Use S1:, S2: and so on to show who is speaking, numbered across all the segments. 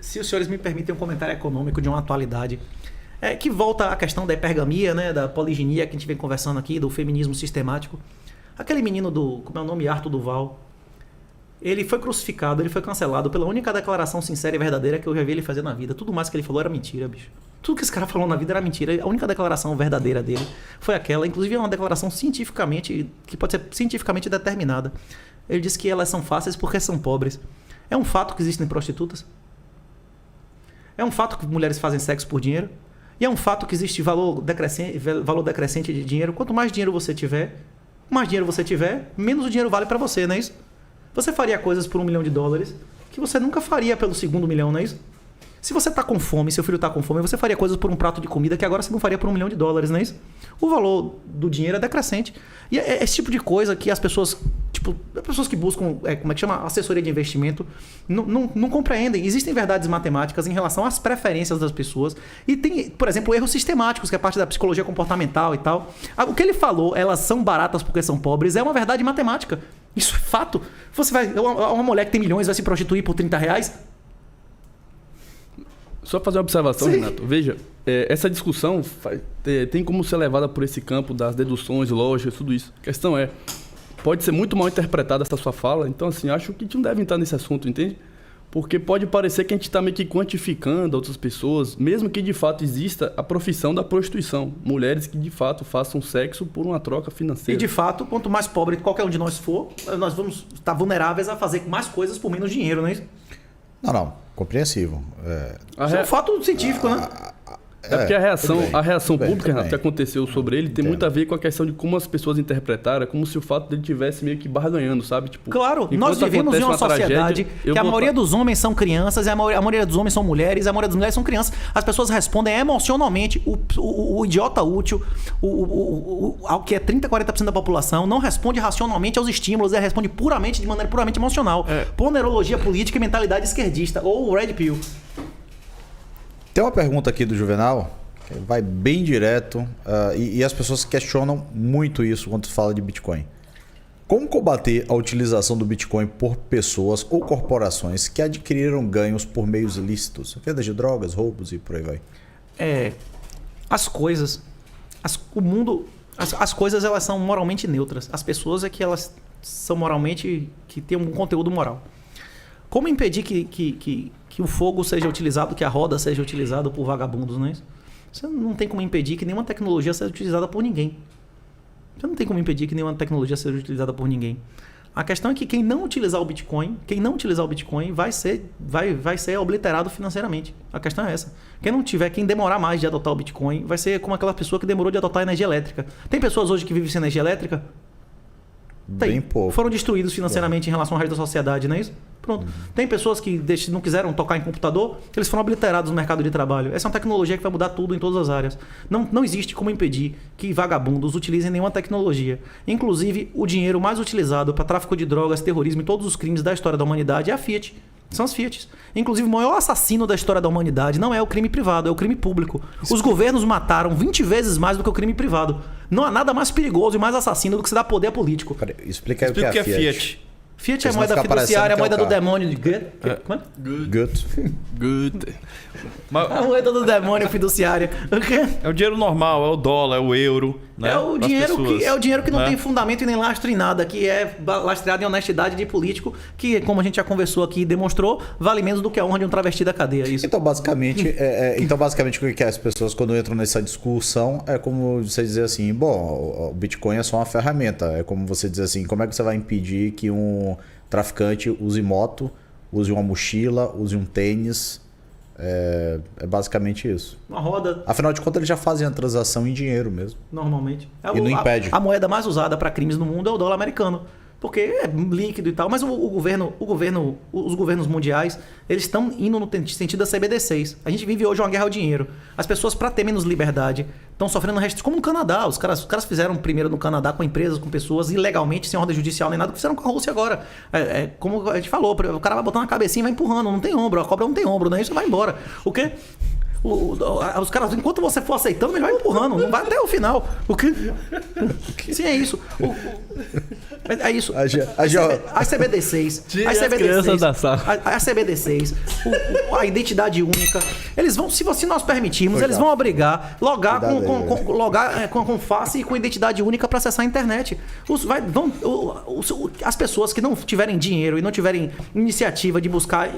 S1: Se os senhores me permitem um comentário econômico de uma atualidade, que volta à questão da hipergamia, né, da poliginia que a gente vem conversando aqui, do feminismo sistemático. Aquele menino como é o nome? Arthur Duval. Ele foi crucificado, ele foi cancelado pela única declaração sincera e verdadeira que eu já vi ele fazer na vida. Tudo mais que ele falou era mentira, bicho. Tudo que esse cara falou na vida era mentira. A única declaração verdadeira dele foi aquela. Inclusive é uma declaração cientificamente, que pode ser cientificamente determinada. Ele disse que elas são fáceis porque são pobres. É um fato que existem prostitutas. É um fato que mulheres fazem sexo por dinheiro. E é um fato que existe valor decrescente de dinheiro. Quanto mais dinheiro você tiver, menos o dinheiro vale para você, não é isso? Você faria coisas por $1 milhão que você nunca faria pelo segundo milhão, não é isso? Se você está com fome, seu filho está com fome, você faria coisas por um prato de comida que agora você não faria por $1 milhão, não é isso? O valor do dinheiro é decrescente. E é esse tipo de coisa que as pessoas que buscam, como é que chama? Assessoria de investimento, não compreendem. Existem verdades matemáticas em relação às preferências das pessoas. E tem, por exemplo, erros sistemáticos, que é parte da psicologia comportamental e tal. O que ele falou, elas são baratas porque são pobres, é uma verdade matemática. Isso é fato. Uma mulher que tem milhões vai se prostituir por R$30?
S2: Só fazer uma observação, sim, Renato. Veja, essa discussão tem como ser levada por esse campo das deduções, lógicas, tudo isso. A questão pode ser muito mal interpretada essa sua fala, então assim, acho que a gente não deve entrar nesse assunto, entende? Porque pode parecer que a gente está meio que quantificando outras pessoas, mesmo que de fato exista a profissão da prostituição. Mulheres que de fato façam sexo por uma troca financeira.
S1: E de fato, quanto mais pobre qualquer um de nós for, nós vamos estar vulneráveis a fazer mais coisas por menos dinheiro, não é isso?
S3: Não, compreensível.
S1: Isso é um fato científico, né?
S2: Porque a reação pública, Renato, que aconteceu sobre ele tem muito a ver com a questão de como as pessoas interpretaram, como se o fato dele tivesse meio que barganhando, sabe? Tipo,
S1: claro, nós vivemos em uma sociedade que a maioria dos homens são crianças, e a maioria dos homens são mulheres, e a maioria das mulheres são crianças. As pessoas respondem emocionalmente, o idiota útil, ao que é 30%, 40% da população, não responde racionalmente aos estímulos, ele responde de maneira puramente emocional. Ponerologia política e mentalidade esquerdista, ou Red Pill.
S3: Tem uma pergunta aqui do Juvenal, que vai bem direto, e as pessoas questionam muito isso quando se fala de Bitcoin. Como combater a utilização do Bitcoin por pessoas ou corporações que adquiriram ganhos por meios ilícitos? Venda de drogas, roubos e por aí vai.
S1: As coisas elas são moralmente neutras. As pessoas é que elas são moralmente, que têm um conteúdo moral. Como impedir que o fogo seja utilizado, que a roda seja utilizada por vagabundos, não é isso? Você não tem como impedir que nenhuma tecnologia seja utilizada por ninguém. Você não tem como impedir que nenhuma tecnologia seja utilizada por ninguém. A questão é que quem não utilizar o Bitcoin vai ser obliterado financeiramente. A questão é essa. Quem demorar mais de adotar o Bitcoin vai ser como aquela pessoa que demorou de adotar a energia elétrica. Tem pessoas hoje que vivem sem energia elétrica?
S3: Bem pouco.
S1: Foram destruídos financeiramente em relação ao resto da sociedade, não é isso? Pronto. Tem pessoas que não quiseram tocar em computador, eles foram obliterados no mercado de trabalho. Essa é uma tecnologia que vai mudar tudo em todas as áreas. Não existe como impedir que vagabundos utilizem nenhuma tecnologia. Inclusive, o dinheiro mais utilizado para tráfico de drogas, terrorismo e todos os crimes da história da humanidade é a Fiat. São as Fiats. Inclusive, o maior assassino da história da humanidade não é o crime privado, é o crime público. Os governos mataram 20 vezes mais do que o crime privado. Não há nada mais perigoso e mais assassino do que se dar poder político.
S3: Explica aí o que é Fiat.
S1: Fiat é a moeda fiduciária, a moeda do demônio de Goethe.
S3: Goethe.
S1: A moeda do demônio fiduciária.
S4: É o dinheiro normal, é o dólar, é o euro. Né?
S1: É o dinheiro que não tem fundamento e nem lastro em nada, que é lastreado em honestidade de político, que, como a gente já conversou aqui e demonstrou, vale menos do que a honra de um travesti da cadeia. Isso.
S3: Então, basicamente, o que as pessoas, quando entram nessa discussão, é como você dizer assim, bom, o Bitcoin é só uma ferramenta. É como você dizer assim, como é que você vai impedir que um traficante use moto, use uma mochila, use um tênis? É basicamente isso.
S1: Uma roda.
S3: Afinal de contas, eles já fazem a transação em dinheiro mesmo.
S1: Normalmente.
S3: E não impede.
S1: A moeda mais usada para crimes no mundo é o dólar americano. Porque é líquido e tal. Mas os governos mundiais, eles estão indo no sentido da CBDCs. A gente vive hoje uma guerra ao dinheiro. As pessoas, para ter menos liberdade, estão sofrendo restrições. Como no Canadá. Os caras fizeram primeiro no Canadá com empresas, com pessoas, ilegalmente, sem ordem judicial nem nada, que fizeram com a Rússia agora. Como a gente falou, o cara vai botando na cabecinha e vai empurrando. Não tem ombro. A cobra não tem ombro, né? Isso vai embora. O quê? Os caras, enquanto você for aceitando, ele vai empurrando, não vai até o final. Sim, é isso. É isso. As CBD6, a CBD6, a identidade única, eles vão, se nós permitirmos, eles vão obrigar logar com face e com identidade única para acessar a internet. As pessoas que não tiverem dinheiro e não tiverem iniciativa de buscar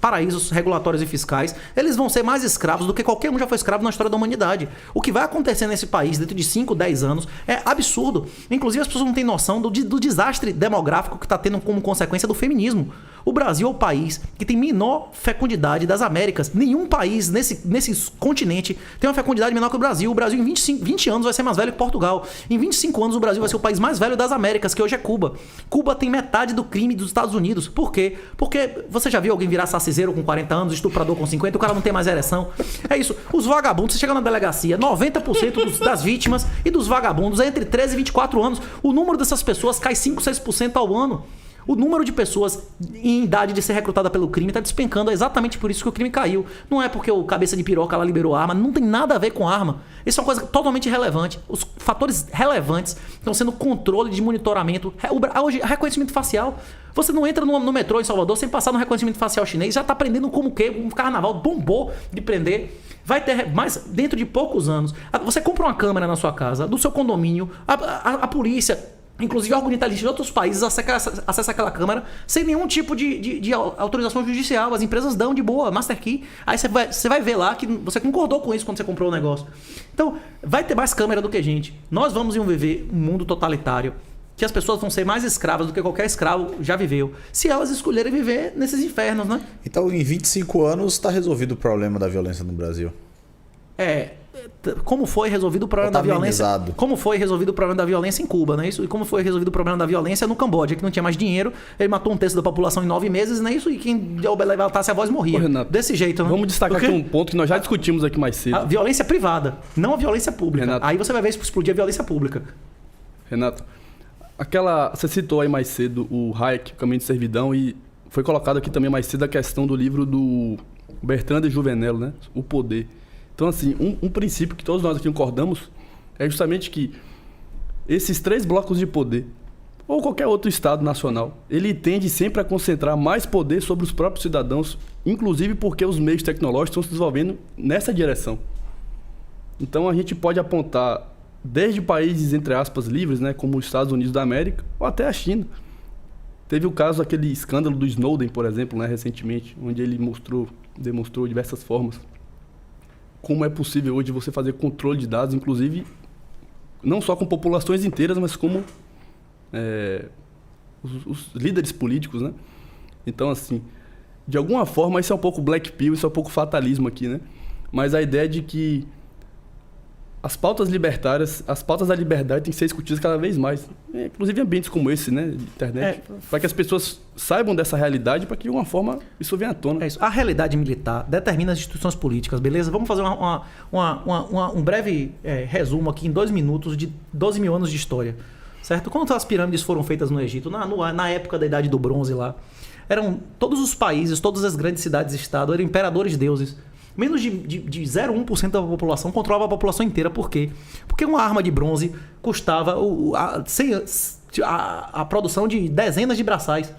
S1: paraísos regulatórios e fiscais, eles vão ser mais escravos do que qualquer um já foi escravo na história da humanidade. O que vai acontecer nesse país dentro de 5, 10 anos é absurdo. Inclusive, as pessoas não têm noção do desastre demográfico que está tendo como consequência do feminismo. O Brasil é o país que tem menor fecundidade das Américas. Nenhum país nesse continente tem uma fecundidade menor que o Brasil. O Brasil, em 20 anos, vai ser mais velho que Portugal. Em 25 anos, o Brasil vai ser o país mais velho das Américas, que hoje é Cuba. Cuba tem metade do crime dos Estados Unidos. Por quê? Porque você já viu alguém virar saciseiro com 40 anos, estuprador com 50, o cara não tem mais ereção. É isso. Os vagabundos, você chega na delegacia, 90% das vítimas e dos vagabundos é entre 13 e 24 anos. O número dessas pessoas cai 5, 6% ao ano. O número de pessoas em idade de ser recrutada pelo crime está despencando. É exatamente por isso que o crime caiu. Não é porque o cabeça de piroca lá liberou arma. Não tem nada a ver com arma. Isso é uma coisa totalmente irrelevante. Os fatores relevantes estão sendo controle de monitoramento. Hoje, reconhecimento facial. Você não entra no metrô em Salvador sem passar no reconhecimento facial chinês. Já está prendendo como que um carnaval bombou de prender. Vai ter mais dentro de poucos anos. Você compra uma câmera na sua casa, do seu condomínio, a polícia... Inclusive, órgão de inteligência de outros países acessa aquela câmera sem nenhum tipo de autorização judicial. As empresas dão de boa, Master Key. Aí você vai ver lá que você concordou com isso quando você comprou o negócio. Então, vai ter mais câmera do que gente. Nós vamos viver um mundo totalitário que as pessoas vão ser mais escravas do que qualquer escravo já viveu. Se elas escolherem viver nesses infernos, né?
S3: Então, em 25 anos, está resolvido o problema da violência no Brasil?
S1: Como foi resolvido o problema da violência? Como foi resolvido o problema da violência em Cuba, não é isso? E como foi resolvido o problema da violência no Camboja, que não tinha mais dinheiro, ele matou um terço da população em 9 meses, não é isso? E quem levantasse a voz morria.
S2: Renato,
S1: desse jeito, né?
S2: Vamos destacar aqui um ponto que nós já discutimos aqui mais cedo.
S1: A violência privada, não a violência pública.
S2: Renato,
S1: aí você vai ver explodir a violência pública.
S2: Renato, você citou aí mais cedo o Hayek, o Caminho de Servidão, e foi colocado aqui também mais cedo a questão do livro do Bertrand de Juvenel, né? O Poder. Então, assim, um princípio que todos nós aqui concordamos é justamente que esses 3 blocos de poder, ou qualquer outro Estado nacional, ele tende sempre a concentrar mais poder sobre os próprios cidadãos, inclusive porque os meios tecnológicos estão se desenvolvendo nessa direção. Então, a gente pode apontar desde países, entre aspas, livres, né, como os Estados Unidos da América, ou até a China. Teve o caso daquele escândalo do Snowden, por exemplo, né, recentemente, onde ele demonstrou diversas formas como é possível hoje você fazer controle de dados, inclusive não só com populações inteiras, mas como os líderes políticos, né? Então, assim, de alguma forma, isso é um pouco black pill, isso é um pouco fatalismo aqui, né? Mas a ideia de que as pautas libertárias, as pautas da liberdade têm que ser discutidas cada vez mais. Inclusive em ambientes como esse, né? De internet. Para que as pessoas saibam dessa realidade, para que de alguma forma isso venha à tona.
S1: É isso. A realidade militar determina as instituições políticas, beleza? Vamos fazer um breve resumo aqui em 2 minutos de 12 mil anos de história. Certo? Quando as pirâmides foram feitas no Egito, na época da Idade do Bronze lá, eram todos os países, todas as grandes cidades-estado eram imperadores deuses. Menos de 0,1% da população controlava a população inteira. Por quê? Porque uma arma de bronze custava a produção de dezenas de braçais.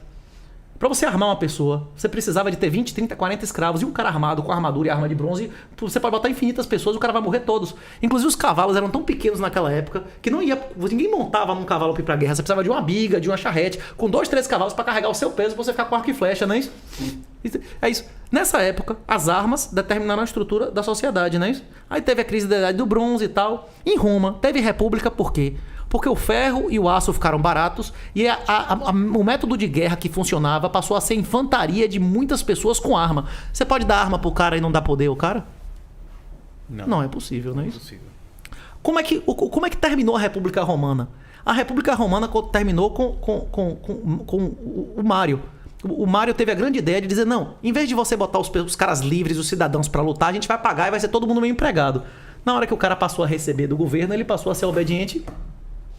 S1: Para você armar uma pessoa, você precisava de ter 20, 30, 40 escravos. E um cara armado com armadura e arma de bronze, você pode botar infinitas pessoas, o cara vai morrer todos. Inclusive os cavalos eram tão pequenos naquela época que ninguém montava num cavalo para ir pra guerra. Você precisava de uma biga, de uma charrete, com 2, 3 cavalos para carregar o seu peso, pra você ficar com arco e flecha, não é isso? É isso. Nessa época, as armas determinaram a estrutura da sociedade, não é isso? Aí teve a crise da Idade do Bronze e tal. Em Roma, teve república, por quê? Porque o ferro e o aço ficaram baratos e o método de guerra que funcionava passou a ser infantaria de muitas pessoas com arma. Você pode dar arma pro cara e não dar poder ao cara? Não é possível, não é isso? Possível. Como é que terminou a República Romana? A República Romana terminou com o Mário. O Mário teve a grande ideia de dizer, não, em vez de você botar os caras livres, os cidadãos para lutar, a gente vai pagar e vai ser todo mundo meio empregado. Na hora que o cara passou a receber do governo, ele passou a ser obediente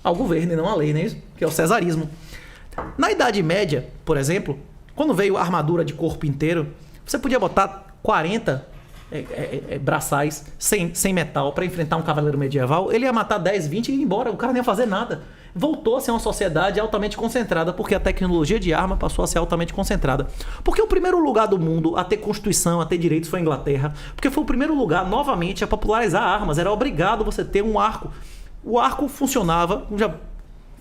S1: ao governo e não à lei, né? Que é o cesarismo. Na Idade Média, por exemplo, quando veio a armadura de corpo inteiro, você podia botar 40 braçais sem metal para enfrentar um cavaleiro medieval, ele ia matar 10, 20 e ir embora. O cara não ia fazer nada. Voltou a ser uma sociedade altamente concentrada, porque a tecnologia de arma passou a ser altamente concentrada. Porque o primeiro lugar do mundo a ter Constituição, a ter direitos foi a Inglaterra. Porque foi o primeiro lugar, novamente, a popularizar armas. Era obrigado você ter um arco. O arco funcionava, já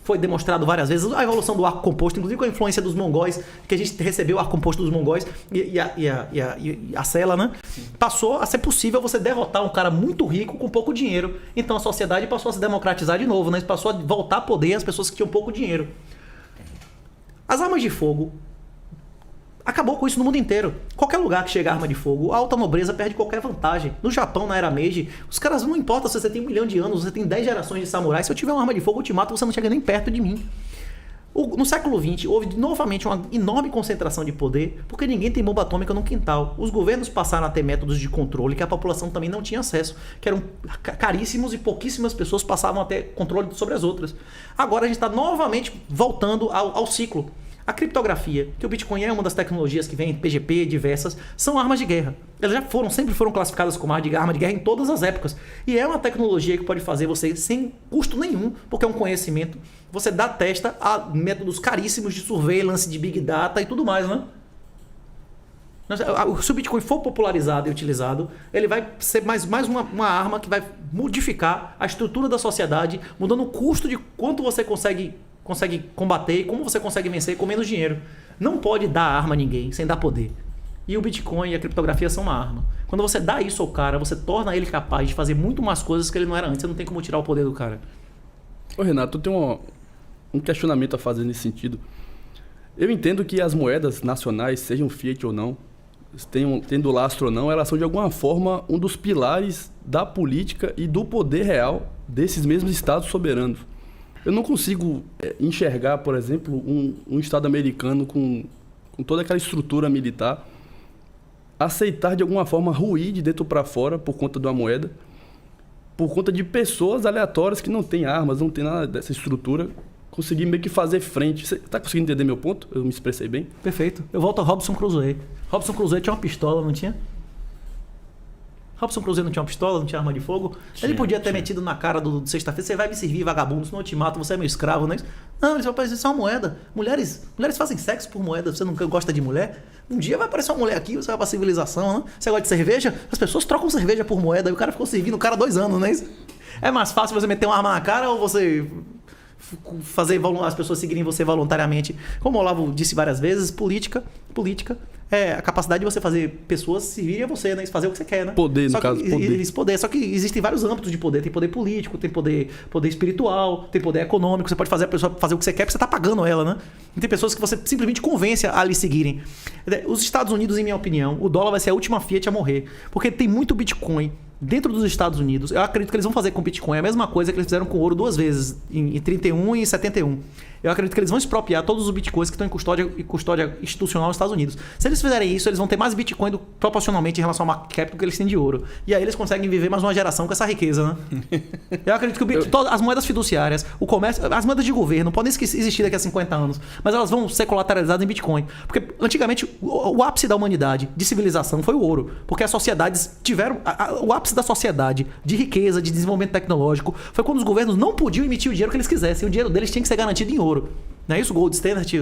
S1: foi demonstrado várias vezes, a evolução do arco composto, inclusive com a influência dos mongóis, que a gente recebeu o arco composto dos mongóis e a cela, né? Passou a ser possível você derrotar um cara muito rico com pouco dinheiro. Então a sociedade passou a se democratizar de novo, né? Passou a voltar a poder às pessoas que tinham pouco dinheiro. As armas de fogo acabou com isso no mundo inteiro. Qualquer lugar que chega arma de fogo, a alta nobreza perde qualquer vantagem. No Japão, na era Meiji, os caras não importa se você tem 1 milhão de anos, você tem 10 gerações de samurais, se eu tiver uma arma de fogo, eu te mato, você não chega nem perto de mim. No século XX, houve novamente uma enorme concentração de poder, porque ninguém tem bomba atômica no quintal. Os governos passaram a ter métodos de controle que a população também não tinha acesso, que eram caríssimos e pouquíssimas pessoas passavam a ter controle sobre as outras. Agora a gente está novamente voltando ao ciclo. A criptografia, que o Bitcoin é uma das tecnologias que vem, PGP, diversas, são armas de guerra. Elas já sempre foram classificadas como arma de guerra em todas as épocas. E é uma tecnologia que pode fazer você, sem custo nenhum, porque é um conhecimento, você dá testa a métodos caríssimos de surveillance, de big data e tudo mais, né? Se o Bitcoin for popularizado e utilizado, ele vai ser mais uma arma que vai modificar a estrutura da sociedade, mudando o custo de quanto você consegue combater e como você consegue vencer com menos dinheiro. Não pode dar arma a ninguém sem dar poder. E o Bitcoin e a criptografia são uma arma. Quando você dá isso ao cara, você torna ele capaz de fazer muito mais coisas que ele não era antes. Você não tem como tirar o poder do cara.
S2: Ô Renato, eu tenho um questionamento a fazer nesse sentido. Eu entendo que as moedas nacionais, sejam fiat ou não, tendo lastro ou não, elas são de alguma forma um dos pilares da política e do poder real desses mesmos estados soberanos. Eu não consigo enxergar, por exemplo, um Estado americano com toda aquela estrutura militar aceitar de alguma forma ruir de dentro para fora por conta de uma moeda, por conta de pessoas aleatórias que não têm armas, não tem nada dessa estrutura, conseguir meio que fazer frente. Você está conseguindo entender meu ponto? Eu me expressei bem?
S1: Perfeito. Eu volto a Robson Crusoe. Robson Crusoe tinha uma pistola, não tinha? Robson Crusoe não tinha uma pistola, não tinha arma de fogo. Ele podia ter metido na cara do sexta-feira: você vai me servir, vagabundo, senão eu te mato, você é meu escravo, não é isso? Não, ele só apareceu, isso é uma moeda. Mulheres fazem sexo por moeda, você nunca gosta de mulher? Um dia vai aparecer uma mulher aqui, você vai pra civilização, né? Você gosta de cerveja? As pessoas trocam cerveja por moeda e o cara ficou servindo o cara 2 anos, não é isso? É mais fácil você meter uma arma na cara ou você fazer as pessoas seguirem você voluntariamente? Como o Olavo disse várias vezes, política é a capacidade de você fazer pessoas servirem a você, né? Fazer o que você quer, né?
S2: Poder, no caso,
S1: poder. Só que existem vários âmbitos de poder. Tem poder político, tem poder espiritual, tem poder econômico. Você pode fazer a pessoa fazer o que você quer porque você está pagando ela, né? E tem pessoas que você simplesmente convence a lhe seguirem. Os Estados Unidos, em minha opinião, o dólar vai ser a última fiat a morrer. Porque tem muito Bitcoin dentro dos Estados Unidos. Eu acredito que eles vão fazer com Bitcoin a mesma coisa que eles fizeram com ouro 2 vezes, em 31 e em 71. Eu acredito que eles vão expropriar todos os bitcoins que estão em custódia institucional nos Estados Unidos. Se eles fizerem isso, eles vão ter mais bitcoin proporcionalmente em relação ao market cap do que eles têm de ouro. E aí eles conseguem viver mais uma geração com essa riqueza, né? Eu acredito que as moedas fiduciárias, o comércio, as moedas de governo podem existir daqui a 50 anos, mas elas vão ser colateralizadas em bitcoin. Porque antigamente o ápice da humanidade, de civilização, foi o ouro. Porque as sociedades tiveram... O ápice da sociedade, de riqueza, de desenvolvimento tecnológico, foi quando os governos não podiam emitir o dinheiro que eles quisessem. O dinheiro deles tinha que ser garantido em ouro. Não é isso? Gold standard.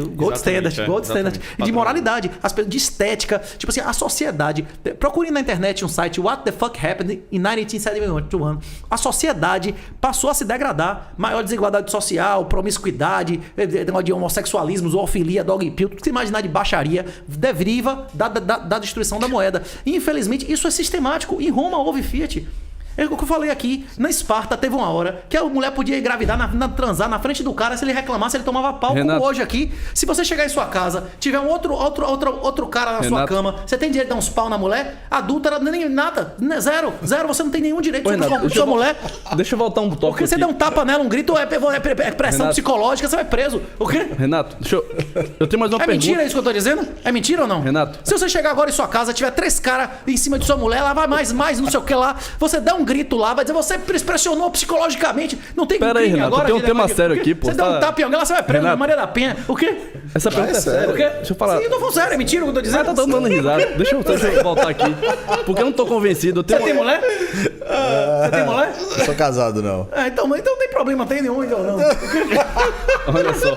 S1: E de moralidade, de estética. Tipo assim, a sociedade... Procurem na internet um site, What the Fuck Happened in 1971. A sociedade passou a se degradar. Maior desigualdade social, promiscuidade, de homossexualismo, zoofilia, dog pill, tudo que você imaginar de baixaria, deriva da destruição da moeda. E, infelizmente, isso é sistemático. Em Roma houve Fiat. É o que eu falei aqui, na Esparta teve uma hora que a mulher podia engravidar, transar na frente do cara, se ele reclamasse, ele tomava pau. Renato, como hoje aqui. Se você chegar em sua casa, tiver um outro cara na sua cama, você tem direito de dar uns pau na mulher? Adulta, nem nada, zero, você não tem nenhum direito sobre o corpo de sua mulher.
S2: Deixa eu voltar um toque.
S1: Porque você der um tapa nela, um grito, é pressão
S2: Renato,
S1: psicológica, você vai preso. O quê?
S2: Renato, eu tenho mais uma pergunta.
S1: É mentira isso que eu tô dizendo? É mentira ou não?
S2: Renato.
S1: Se você chegar agora em sua casa, tiver 3 caras em cima de sua mulher, ela vai mais, não sei o que lá, você dá um grito lá, vai dizer, você pressionou psicologicamente. Não tem
S2: Pera aí,
S1: crime
S2: Renato,
S1: agora.
S2: tem um
S1: de
S2: tema
S1: negócio de-
S2: sério aqui, pô.
S1: Você dá um
S2: Tá-
S1: tapa em alguém, lá você vai preso na
S2: Renato.
S1: Maria da Penha. O quê?
S2: Essa pergunta é séria.
S1: O quê?
S2: Deixa eu falar.
S1: Sim, eu tô falando sério, é mentira o que eu tô dizendo.
S2: Tá dando risada. Deixa eu voltar aqui. Porque eu não tô convencido. Eu
S1: Você
S2: tenho
S1: tem mulher? Você tem mulher?
S3: Eu sou casado, não.
S1: Então não tem problema, tem nenhum, então não.
S2: Olha só.